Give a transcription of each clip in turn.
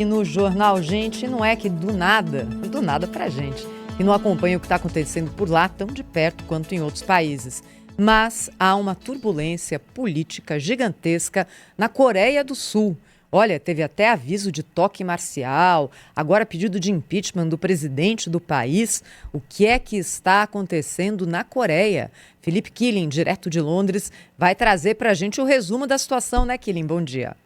E no Jornal Gente, não é que do nada pra gente, que não acompanha o que está acontecendo por lá tão de perto quanto em outros países. Mas há uma turbulência política gigantesca na Coreia do Sul. Olha, teve até aviso de toque marcial, agora pedido de impeachment do presidente do país. O que é que está acontecendo na Coreia? Felipe Killing, direto de Londres, vai trazer para a gente o resumo da situação, né, Killing? Bom dia.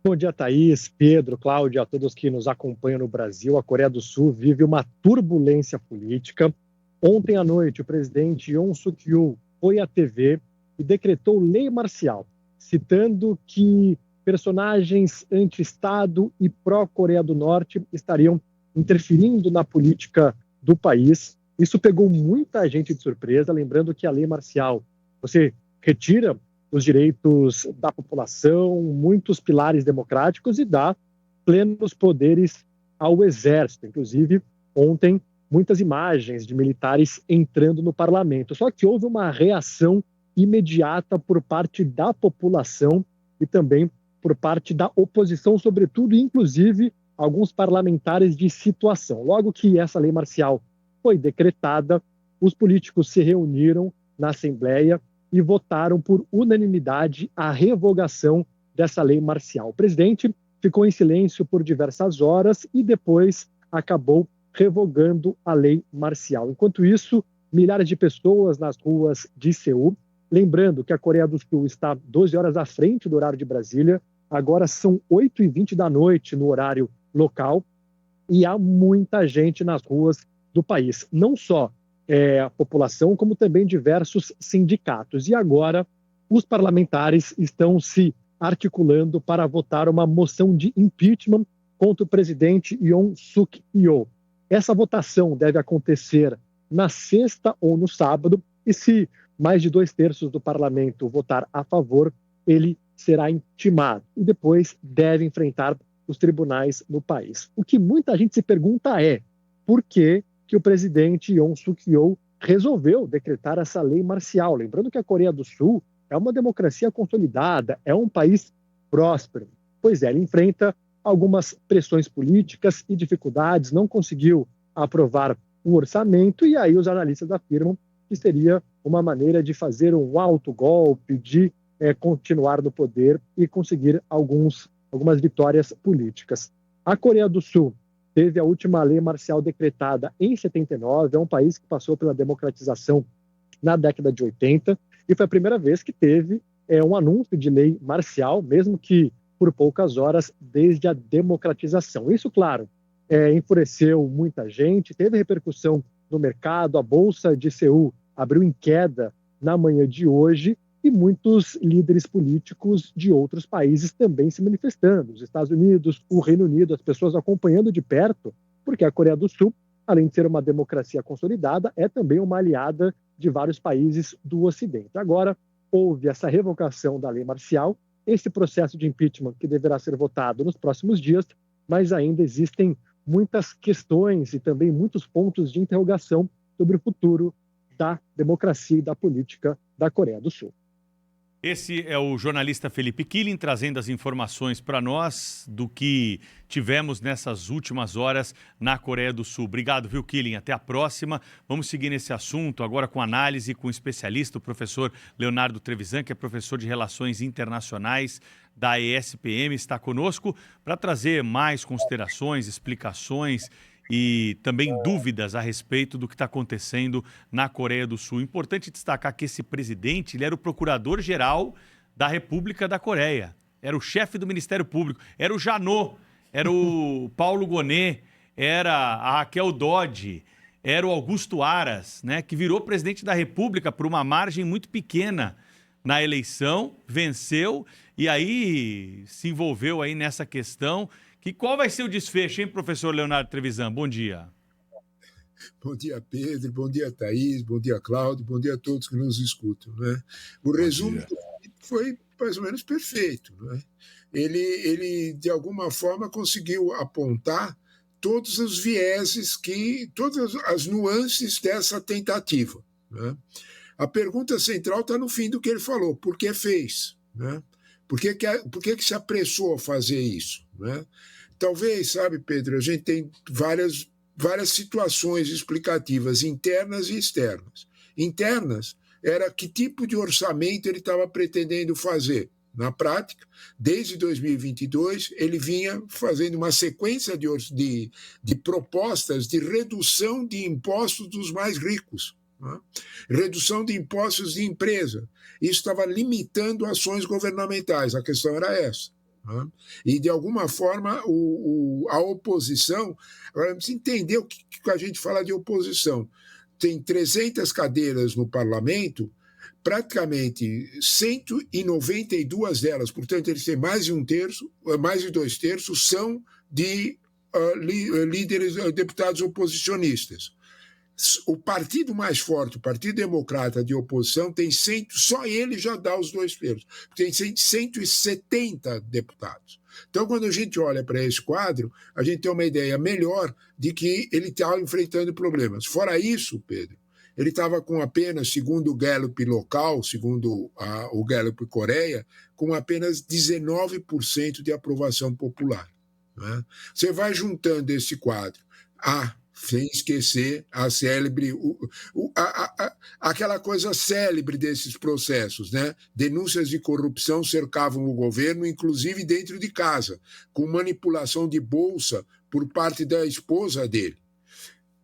Bom dia, Thaís, Pedro, Cláudia, a todos que nos acompanham no Brasil. A Coreia do Sul vive uma turbulência política. Ontem à noite, o presidente Yoon Suk-yeol foi à TV e decretou lei marcial, citando que personagens anti-Estado e pró-Coreia do Norte estariam interferindo na política do país. Isso pegou muita gente de surpresa, lembrando que a lei marcial, você retira os direitos da população, muitos pilares democráticos e dá plenos poderes ao exército. Inclusive, ontem, muitas imagens de militares entrando no parlamento. Só que houve uma reação imediata por parte da população e também por parte da oposição, sobretudo, inclusive, alguns parlamentares de situação. Logo que essa lei marcial foi decretada, os políticos se reuniram na Assembleia e votaram por unanimidade a revogação dessa lei marcial. O presidente ficou em silêncio por diversas horas e depois acabou revogando a lei marcial. Enquanto isso, milhares de pessoas nas ruas de Seul. Lembrando que a Coreia do Sul está 12 horas à frente do horário de Brasília, agora são 8h20 da noite no horário local e há muita gente nas ruas do país. Não só a população, como também diversos sindicatos. E agora, os parlamentares estão se articulando para votar uma moção de impeachment contra o presidente Yoon Suk-yeol. Essa votação deve acontecer na sexta ou no sábado, e se mais de 2/3 do parlamento votar a favor, ele será intimado e depois deve enfrentar os tribunais no país. O que muita gente se pergunta é por que o presidente Yoon Suk-yeol resolveu decretar essa lei marcial. Lembrando que a Coreia do Sul é uma democracia consolidada, é um país próspero. Pois é, ele enfrenta algumas pressões políticas e dificuldades, não conseguiu aprovar um orçamento e aí os analistas afirmam que seria uma maneira de fazer um autogolpe, de continuar no poder e conseguir algumas vitórias políticas. A Coreia do Sul teve a última lei marcial decretada em 79, é um país que passou pela democratização na década de 80, e foi a primeira vez que teve um anúncio de lei marcial, mesmo que por poucas horas, desde a democratização. Isso, claro, enfureceu muita gente, teve repercussão no mercado, a Bolsa de Seul abriu em queda na manhã de hoje, e muitos líderes políticos de outros países também se manifestando. Os Estados Unidos, o Reino Unido, as pessoas acompanhando de perto, porque a Coreia do Sul, além de ser uma democracia consolidada, é também uma aliada de vários países do Ocidente. Agora, houve essa revogação da lei marcial, esse processo de impeachment que deverá ser votado nos próximos dias, mas ainda existem muitas questões e também muitos pontos de interrogação sobre o futuro da democracia e da política da Coreia do Sul. Esse é o jornalista Felipe Killing trazendo as informações para nós do que tivemos nessas últimas horas na Coreia do Sul. Obrigado, viu, Killing? Até a próxima. Vamos seguir nesse assunto agora com análise com o especialista, o professor Leonardo Trevisan, que é professor de Relações Internacionais da ESPM, está conosco para trazer mais considerações, explicações e também dúvidas a respeito do que está acontecendo na Coreia do Sul. Importante destacar que esse presidente, ele era o procurador-geral da República da Coreia, era o chefe do Ministério Público, era o Janot, era o Paulo Gonet, era a Raquel Dodge, era o Augusto Aras, né, que virou presidente da República por uma margem muito pequena na eleição, venceu e aí se envolveu aí nessa questão. Qual vai ser o desfecho, hein, professor Leonardo Trevisan? Bom dia. Bom dia, Pedro. Bom dia, Thaís. Bom dia, Cláudio. Bom dia a todos que nos escutam. Né? O resumo foi mais ou menos perfeito. Né? Ele, de alguma forma, conseguiu apontar todos os vieses, todas as nuances dessa tentativa. Né? A pergunta central está no fim do que ele falou. Por que fez? Né? Por que se apressou a fazer isso? né? Talvez, sabe, Pedro, a gente tem várias situações explicativas, internas e externas. Internas era que tipo de orçamento ele estava pretendendo fazer. Na prática, desde 2022, ele vinha fazendo uma sequência de propostas de redução de impostos dos mais ricos, né? Redução de impostos de empresa. Isso estava limitando ações governamentais, a questão era essa, né? E, de alguma forma, a oposição... Agora, vamos entender o que a gente fala de oposição. Tem 300 cadeiras no parlamento, praticamente 192 delas, portanto, eles têm mais de 2/3, são de líderes, deputados oposicionistas. O partido mais forte, o Partido Democrata de oposição, tem só ele já dá os 2/3, tem 170 deputados. Então, quando a gente olha para esse quadro, a gente tem uma ideia melhor de que ele está enfrentando problemas. Fora isso, Pedro, ele estava com apenas, segundo o Gallup local, segundo o Gallup Coreia, com apenas 19% de aprovação popular, né? Você vai juntando esse quadro, sem esquecer a célebre, aquela coisa célebre desses processos, né? Denúncias de corrupção cercavam o governo, inclusive dentro de casa, com manipulação de bolsa por parte da esposa dele.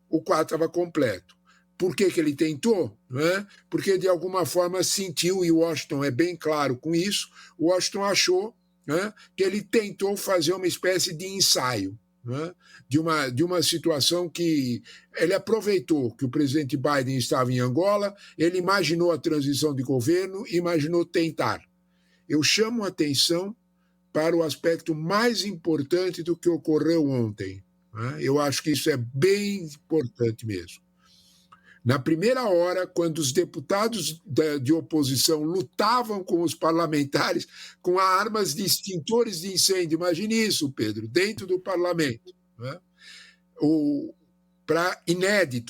O quadro estava completo. Por que ele tentou? Né? Porque, de alguma forma, sentiu, e Washington é bem claro com isso, Washington achou, né, que ele tentou fazer uma espécie de ensaio, né, de uma situação que ele aproveitou que o presidente Biden estava em Angola, ele imaginou a transição de governo, imaginou tentar. Eu chamo a atenção para o aspecto mais importante do que ocorreu ontem, né? Eu acho que isso é bem importante mesmo. Na primeira hora, quando os deputados de oposição lutavam com os parlamentares com armas de extintores de incêndio, imagine isso, Pedro, dentro do parlamento, né? Para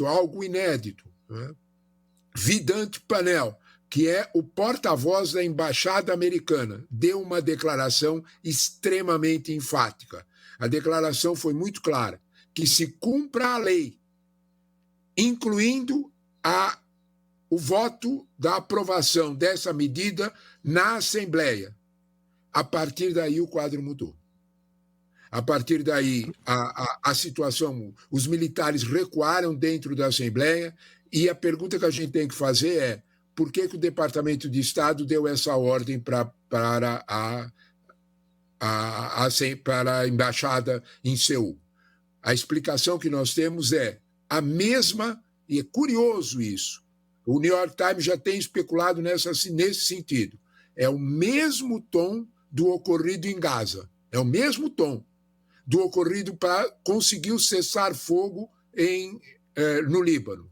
algo inédito, né? Vidant Panel, que é o porta-voz da embaixada americana, deu uma declaração extremamente enfática. A declaração foi muito clara, que se cumpra a lei, incluindo o voto da aprovação dessa medida na Assembleia. A partir daí, o quadro mudou. A partir daí, a situação, os militares recuaram dentro da Assembleia, e a pergunta que a gente tem que fazer é: por que o Departamento de Estado deu essa ordem para a embaixada em Seul? A explicação que nós temos é a mesma, e é curioso isso, o New York Times já tem especulado nesse sentido, é o mesmo tom do ocorrido em Gaza, é o mesmo tom do ocorrido para conseguir o cessar-fogo no Líbano.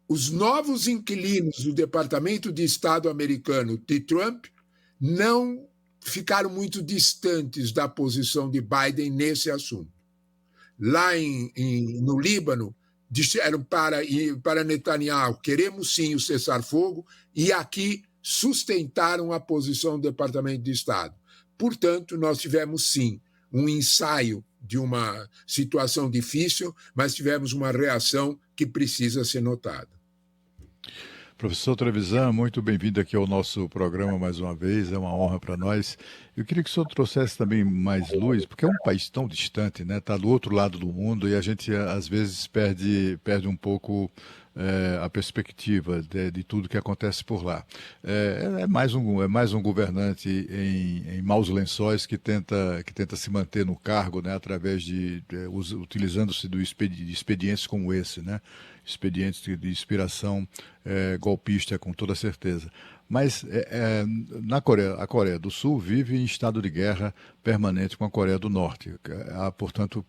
Os novos inquilinos do Departamento de Estado americano de Trump não ficaram muito distantes da posição de Biden nesse assunto. Lá no Líbano, disseram para Netanyahu: queremos sim o cessar-fogo, e aqui sustentaram a posição do Departamento de Estado. Portanto, nós tivemos sim um ensaio de uma situação difícil, mas tivemos uma reação que precisa ser notada. Professor Trevisan, muito bem-vindo aqui ao nosso programa mais uma vez, é uma honra para nós. Eu queria que o senhor trouxesse também mais luz, porque é um país tão distante, né? Está do outro lado do mundo, e a gente às vezes perde um pouco a perspectiva de tudo que acontece por lá. É mais um governante em maus lençóis que tenta se manter no cargo, né? Através utilizando-se de expedientes como esse, né? Expedientes de inspiração golpista, com toda certeza. Mas a Coreia do Sul vive em estado de guerra permanente com a Coreia do Norte. Portanto,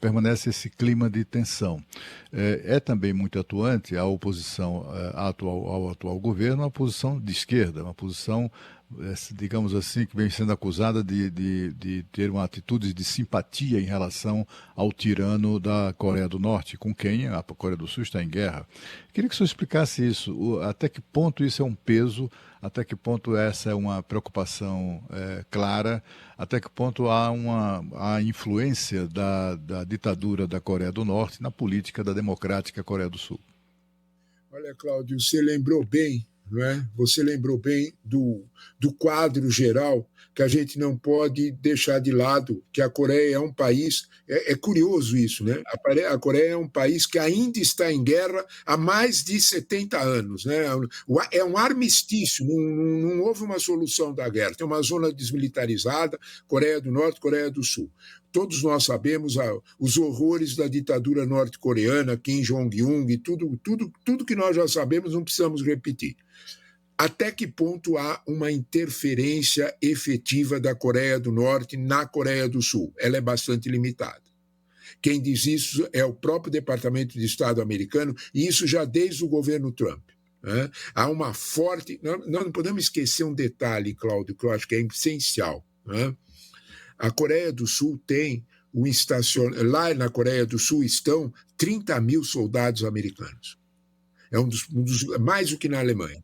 permanece esse clima de tensão. É também muito atuante a oposição ao atual governo, uma posição de esquerda, uma posição, digamos assim, que vem sendo acusada de ter uma atitude de simpatia em relação ao tirano da Coreia do Norte, com quem a Coreia do Sul está em guerra. Queria que o senhor explicasse isso, até que ponto isso é um peso Até que ponto essa é uma preocupação clara? Até que ponto há influência da ditadura da Coreia do Norte na política da democrática Coreia do Sul? Olha, Cláudio, você lembrou bem, não é? Você lembrou bem do quadro geral, que a gente não pode deixar de lado, que a Coreia é um país, é curioso isso, né? A Coreia é um país que ainda está em guerra há mais de 70 anos, né? É um armistício, não houve uma solução da guerra, tem uma zona desmilitarizada, Coreia do Norte, Coreia do Sul. Todos nós sabemos os horrores da ditadura norte-coreana, Kim Jong-un, e tudo que nós já sabemos, não precisamos repetir. Até que ponto há uma interferência efetiva da Coreia do Norte na Coreia do Sul? Ela é bastante limitada. Quem diz isso é o próprio Departamento de Estado americano, e isso já desde o governo Trump. Né? Há uma forte... Nós não podemos esquecer um detalhe, Cláudio, que eu acho que é essencial. Né? A Coreia do Sul tem lá na Coreia do Sul estão 30 mil soldados americanos. É um dos mais do que na Alemanha.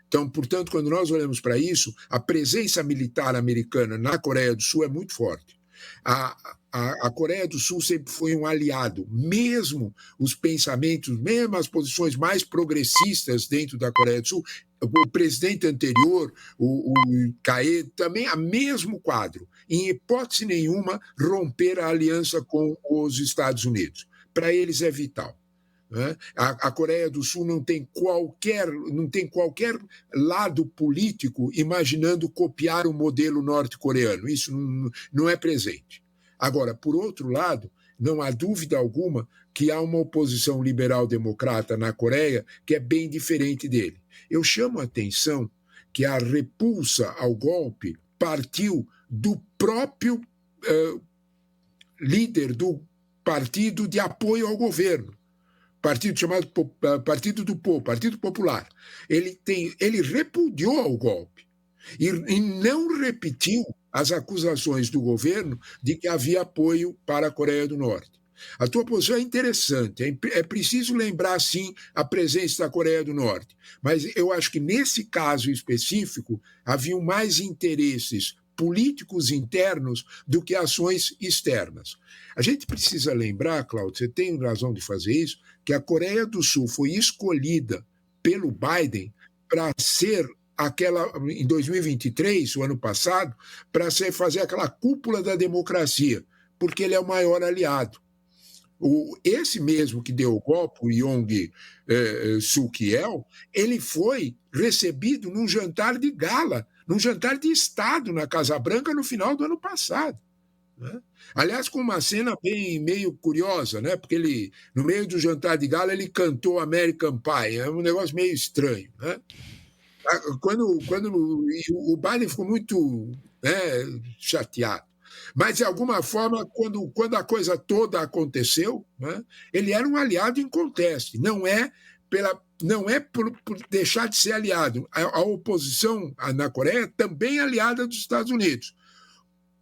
Então, portanto, quando nós olhamos para isso, a presença militar americana na Coreia do Sul é muito forte. A Coreia do Sul sempre foi um aliado, mesmo os pensamentos, mesmo as posições mais progressistas dentro da Coreia do Sul, o presidente anterior, o Kae, também é o mesmo quadro. Em hipótese nenhuma, romper a aliança com os Estados Unidos. Para eles é vital. Né? A Coreia do Sul não tem qualquer lado político imaginando copiar o modelo norte-coreano. Isso não é presente. Agora, por outro lado, não há dúvida alguma que há uma oposição liberal-democrata na Coreia que é bem diferente dele. Eu chamo a atenção que a repulsa ao golpe partiu do próprio líder do partido de apoio ao governo. Partido chamado Partido do Povo, Partido Popular. Ele repudiou ao golpe e não repetiu as acusações do governo de que havia apoio para a Coreia do Norte. A tua posição é interessante, é preciso lembrar, sim, a presença da Coreia do Norte, mas eu acho que nesse caso específico haviam mais interesses políticos internos do que ações externas. A gente precisa lembrar, Cláudio, você tem razão de fazer isso, que a Coreia do Sul foi escolhida pelo Biden para ser em 2023, o ano passado, para fazer aquela cúpula da democracia, porque ele é o maior aliado. Esse mesmo que deu o golpe, o Yoon Suk-yeol, ele foi recebido num jantar de gala, num jantar de Estado na Casa Branca no final do ano passado. Né? Aliás, com uma cena meio curiosa, né? Porque ele, no meio do jantar de gala, ele cantou American Pie, é um negócio meio estranho. Né? Quando o Biden ficou muito chateado. Mas, de alguma forma, quando a coisa toda aconteceu, né, ele era um aliado inconteste. Não é por deixar de ser aliado. A oposição na Coreia também é aliada dos Estados Unidos.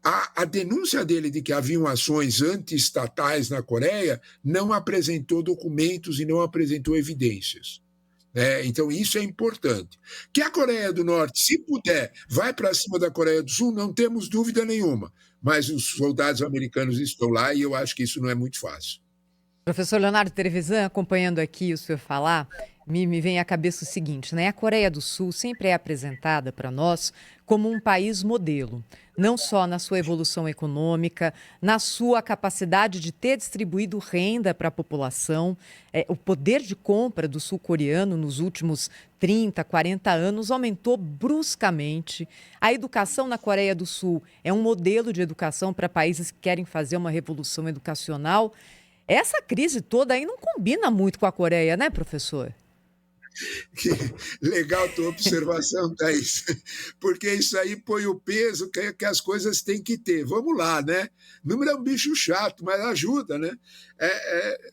A denúncia dele de que haviam ações anti-estatais na Coreia não apresentou documentos e não apresentou evidências. Então, isso é importante. Que a Coreia do Norte, se puder, vai para cima da Coreia do Sul, não temos dúvida nenhuma. Mas os soldados americanos estão lá e eu acho que isso não é muito fácil. Professor Leonardo Trevisan, acompanhando aqui o senhor falar, me vem à cabeça o seguinte, né? A Coreia do Sul sempre é apresentada para nós como um país modelo, não só na sua evolução econômica, na sua capacidade de ter distribuído renda para a população. O poder de compra do sul-coreano nos últimos 30, 40 anos aumentou bruscamente. A educação na Coreia do Sul é um modelo de educação para países que querem fazer uma revolução educacional. Essa crise toda aí não combina muito com a Coreia, né, professor? Legal a tua observação, Thaís, porque isso aí põe o peso que as coisas têm que ter. Vamos lá, né? Número é um bicho chato, mas ajuda, né?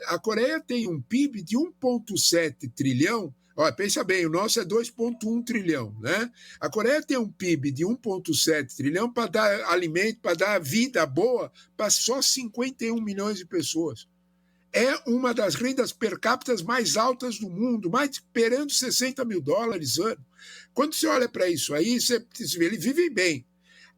A Coreia tem um PIB de 1,7 trilhão. Olha, pensa bem, o nosso é 2,1 trilhão, né? A Coreia tem um PIB de 1,7 trilhão para dar alimento, para dar vida boa para só 51 milhões de pessoas. é uma das rendas per capita mais altas do mundo, beirando $60 mil ano. Quando você olha para isso aí, você vê, eles vivem bem.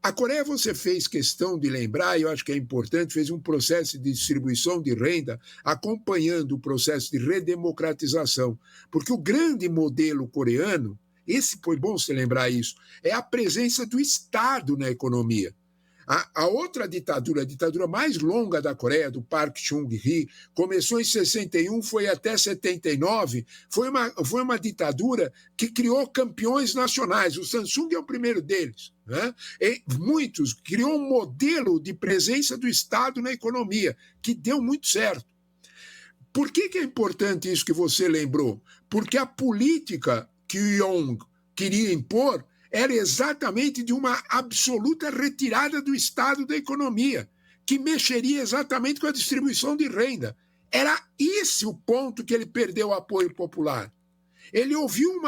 A Coreia, você fez questão de lembrar, e eu acho que é importante, fez um processo de distribuição de renda acompanhando o processo de redemocratização, porque o grande modelo coreano, esse foi bom você lembrar isso, é a presença do Estado na economia. A outra ditadura, a ditadura mais longa da Coreia, do Park Chung-hee, começou em 61, foi até 79, foi uma ditadura que criou campeões nacionais. O Samsung é o primeiro deles. Né? E muitos criou um modelo de presença do Estado na economia, que deu muito certo. Por que é importante isso que você lembrou? Porque a política que o Yoon queria impor era exatamente de uma absoluta retirada do Estado da economia, que mexeria exatamente com a distribuição de renda. Era esse o ponto que ele perdeu o apoio popular. Ele ouviu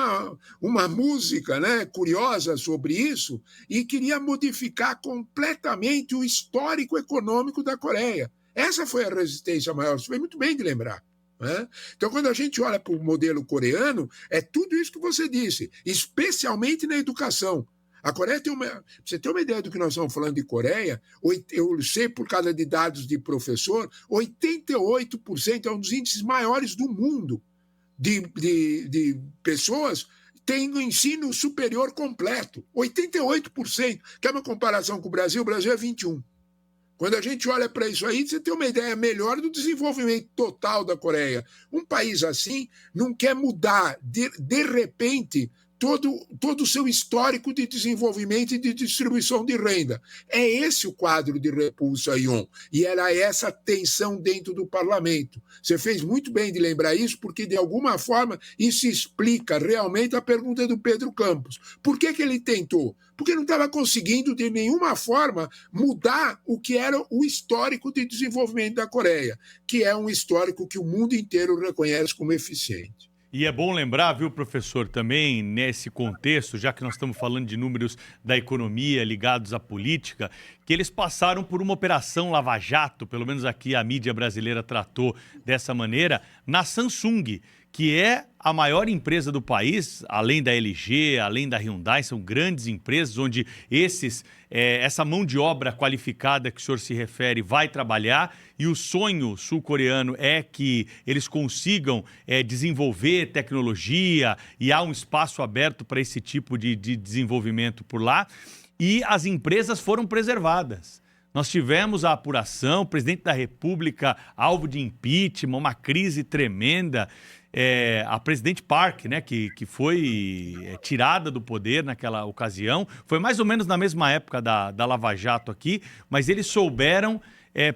uma música, né, curiosa sobre isso e queria modificar completamente o histórico econômico da Coreia. Essa foi a resistência maior, você foi muito bem de lembrar. Né? Então, quando a gente olha para o modelo coreano, é tudo isso que você disse, especialmente na educação. A Coreia tem pra você ter uma ideia do que nós estamos falando de Coreia, eu sei por causa de dados de professor, 88% é um dos índices maiores do mundo de pessoas têm o ensino superior completo. 88%, que é uma comparação com o Brasil é 21%. Quando a gente olha para isso aí, você tem uma ideia melhor do desenvolvimento total da Coreia. Um país assim não quer mudar, de repente, todo o seu histórico de desenvolvimento e de distribuição de renda. É esse o quadro de repulsa, Yoon. E era essa tensão dentro do parlamento. Você fez muito bem de lembrar isso, porque, de alguma forma, isso explica realmente a pergunta do Pedro Campos. Por que ele tentou? Porque não estava conseguindo, de nenhuma forma, mudar o que era o histórico de desenvolvimento da Coreia, que é um histórico que o mundo inteiro reconhece como eficiente. E é bom lembrar, viu, professor, também nesse contexto, já que nós estamos falando de números da economia ligados à política, que eles passaram por uma operação Lava Jato, pelo menos aqui a mídia brasileira tratou dessa maneira, na Samsung, que é a maior empresa do país, além da LG, além da Hyundai, são grandes empresas onde essa mão de obra qualificada que o senhor se refere vai trabalhar, e o sonho sul-coreano é que eles consigam desenvolver tecnologia e há um espaço aberto para esse tipo de desenvolvimento por lá, e as empresas foram preservadas. Nós tivemos a apuração, o presidente da República alvo de impeachment, uma crise tremenda. A presidente Park, né, que foi tirada do poder naquela ocasião, foi mais ou menos na mesma época da Lava Jato aqui, mas eles souberam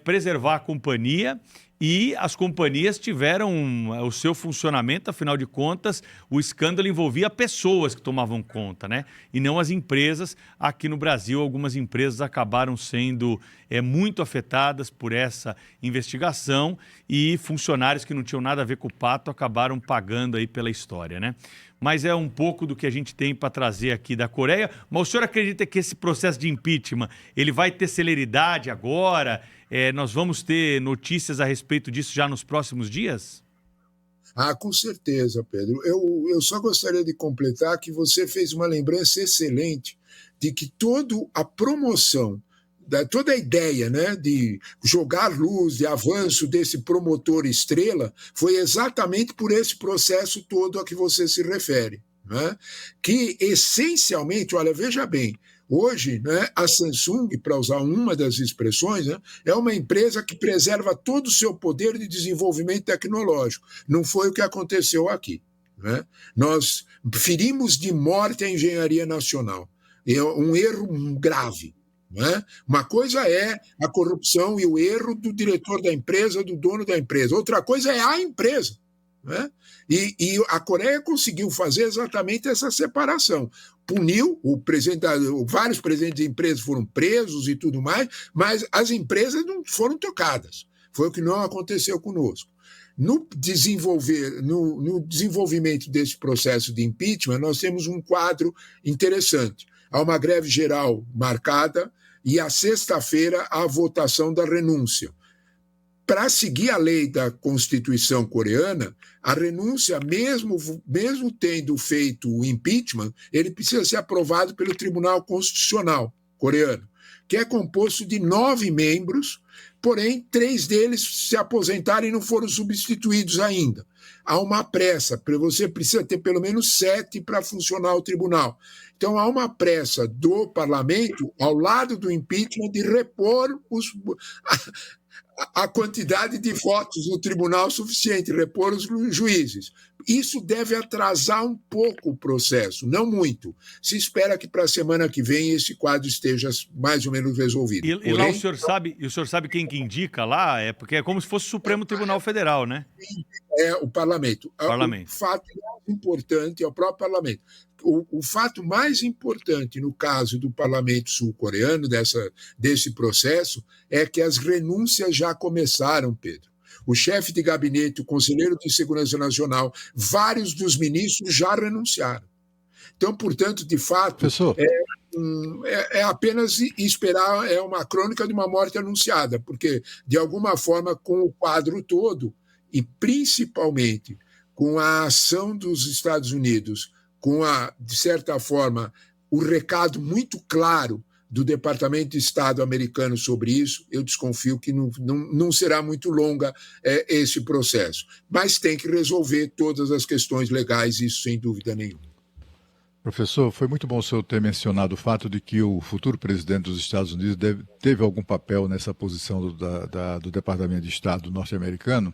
preservar a companhia e as companhias tiveram o seu funcionamento, afinal de contas, o escândalo envolvia pessoas que tomavam conta, né? E não as empresas. Aqui no Brasil, algumas empresas acabaram sendo muito afetadas por essa investigação e funcionários que não tinham nada a ver com o pato acabaram pagando aí pela história, né? Mas é um pouco do que a gente tem para trazer aqui da Coreia. Mas o senhor acredita que esse processo de impeachment ele vai ter celeridade agora? Nós vamos ter notícias a respeito disso já nos próximos dias? Com certeza, Pedro. Eu só gostaria de completar que você fez uma lembrança excelente de que toda a promoção, toda a ideia, né, de jogar luz, de avanço desse promotor estrela, foi exatamente por esse processo todo a que você se refere. Né? Que, essencialmente, olha, veja bem, hoje, né, a Samsung, para usar uma das expressões, né, é uma empresa que preserva todo o seu poder de desenvolvimento tecnológico. Não foi o que aconteceu aqui. Né? Nós ferimos de morte a engenharia nacional. É um erro grave. Né? Uma coisa é a corrupção e o erro do diretor da empresa, do dono da empresa. Outra coisa é a empresa. Né? E a Coreia conseguiu fazer exatamente essa separação. Puniu, vários presidentes de empresas foram presos e tudo mais, mas as empresas não foram tocadas. Foi o que não aconteceu conosco. No desenvolvimento desse processo de impeachment, nós temos um quadro interessante. Há uma greve geral marcada e, à sexta-feira, a votação da renúncia. para seguir a lei da Constituição coreana, a renúncia, mesmo tendo feito o impeachment, ele precisa ser aprovado pelo Tribunal Constitucional coreano, que é composto de 9 membros, porém 3 deles se aposentaram e não foram substituídos ainda. Há uma pressa, você precisa ter pelo menos 7 para funcionar o tribunal. Então, há uma pressa do parlamento, ao lado do impeachment, de repor a quantidade de votos no tribunal suficiente, repor os juízes. Isso deve atrasar um pouco o processo, não muito. Se espera que para a semana que vem esse quadro esteja mais ou menos resolvido. E lá o senhor sabe quem que indica lá? É porque é como se fosse o Supremo Tribunal Federal, né? É o parlamento. Parlamento. O fato mais importante é o próprio parlamento. O fato mais importante no caso do parlamento sul-coreano, desse processo, é que as renúncias já começaram, Pedro. O chefe de gabinete, o conselheiro de segurança nacional, vários dos ministros já renunciaram. Então, portanto, de fato, é apenas esperar, é uma crônica de uma morte anunciada, porque, de alguma forma, com o quadro todo, e principalmente com a ação dos Estados Unidos, de certa forma, o recado muito claro do Departamento de Estado americano sobre isso, eu desconfio que não será muito longa esse processo. Mas tem que resolver todas as questões legais, isso sem dúvida nenhuma. Professor, foi muito bom o senhor ter mencionado o fato de que o futuro presidente dos Estados Unidos teve algum papel nessa posição do Departamento de Estado norte-americano,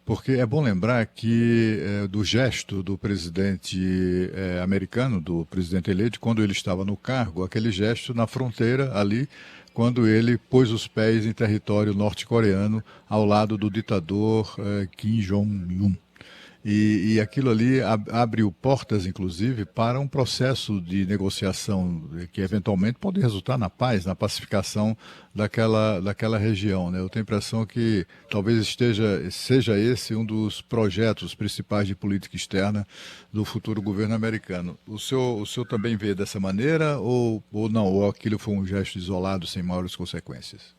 porque é bom lembrar que do gesto do presidente americano, do presidente eleito, quando ele estava no cargo, aquele gesto na fronteira ali, quando ele pôs os pés em território norte-coreano ao lado do ditador Kim Jong-un. E aquilo ali abriu portas, inclusive, para um processo de negociação que eventualmente pode resultar na paz, na pacificação daquela região, né? Eu tenho a impressão que talvez seja esse um dos projetos principais de política externa do futuro governo americano. O senhor também vê dessa maneira ou não? Ou aquilo foi um gesto isolado sem maiores consequências?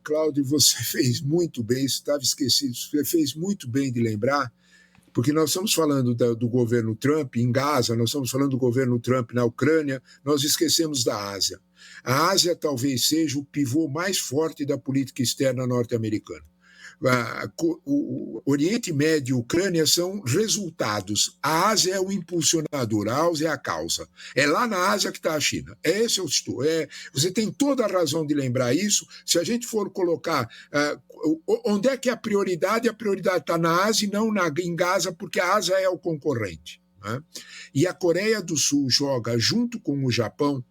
Cláudio, você fez muito bem, isso estava esquecido, você fez muito bem de lembrar, porque nós estamos falando do governo Trump em Gaza, nós estamos falando do governo Trump na Ucrânia, nós esquecemos da Ásia. A Ásia talvez seja o pivô mais forte da política externa norte-americana. O Oriente Médio e a Ucrânia são resultados. A Ásia é o impulsionador, a Ásia é a causa. É lá na Ásia que está a China. Esse é o estudo. Você tem toda a razão de lembrar isso. Se a gente for colocar onde é que é a prioridade está na Ásia e não em Gaza, porque a Ásia é o concorrente, né? E a Coreia do Sul joga, junto com o Japão,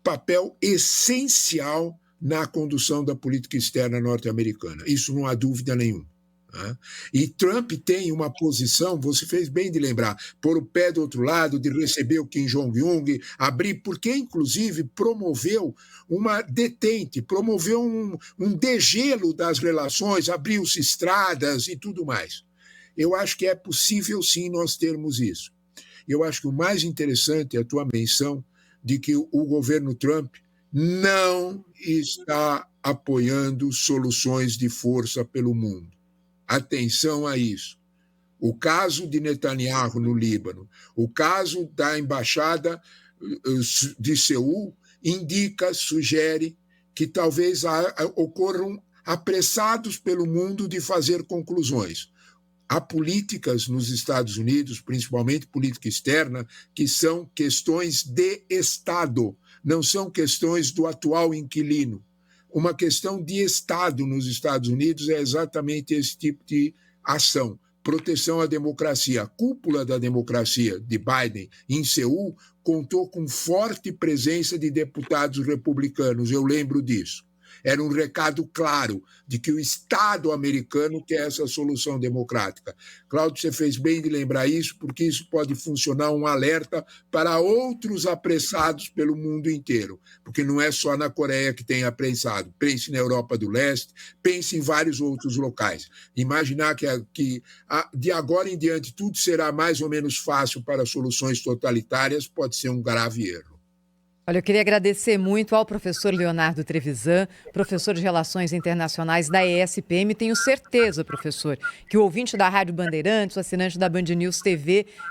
papel essencial na condução da política externa norte-americana. Isso não há dúvida nenhuma. Né? E Trump tem uma posição, você fez bem de lembrar, pôr o pé do outro lado, de receber o Kim Jong-un, abrir, porque inclusive promoveu uma detente, promoveu um degelo das relações, abriu-se estradas e tudo mais. Eu acho que é possível sim nós termos isso. Eu acho que o mais interessante é a tua menção de que o governo Trump não está apoiando soluções de força pelo mundo. Atenção a isso. O caso de Netanyahu no Líbano, o caso da embaixada de Seul sugere que talvez ocorram apressados pelo mundo de fazer conclusões. Há políticas nos Estados Unidos, principalmente política externa, que são questões de Estado, não são questões do atual inquilino. Uma questão de Estado nos Estados Unidos é exatamente esse tipo de ação. Proteção à democracia. A cúpula da democracia de Biden em Seul contou com forte presença de deputados republicanos, eu lembro disso. Era um recado claro de que o Estado americano quer essa solução democrática. Cláudio, você fez bem de lembrar isso, porque isso pode funcionar um alerta para outros apressados pelo mundo inteiro, porque não é só na Coreia que tem apressado. Pense na Europa do Leste, pense em vários outros locais. Imaginar que de agora em diante tudo será mais ou menos fácil para soluções totalitárias pode ser um grave erro. Olha, eu queria agradecer muito ao professor Leonardo Trevisan, professor de Relações Internacionais da ESPM. Tenho certeza, professor, que o ouvinte da Rádio Bandeirantes, o assinante da Band News TV,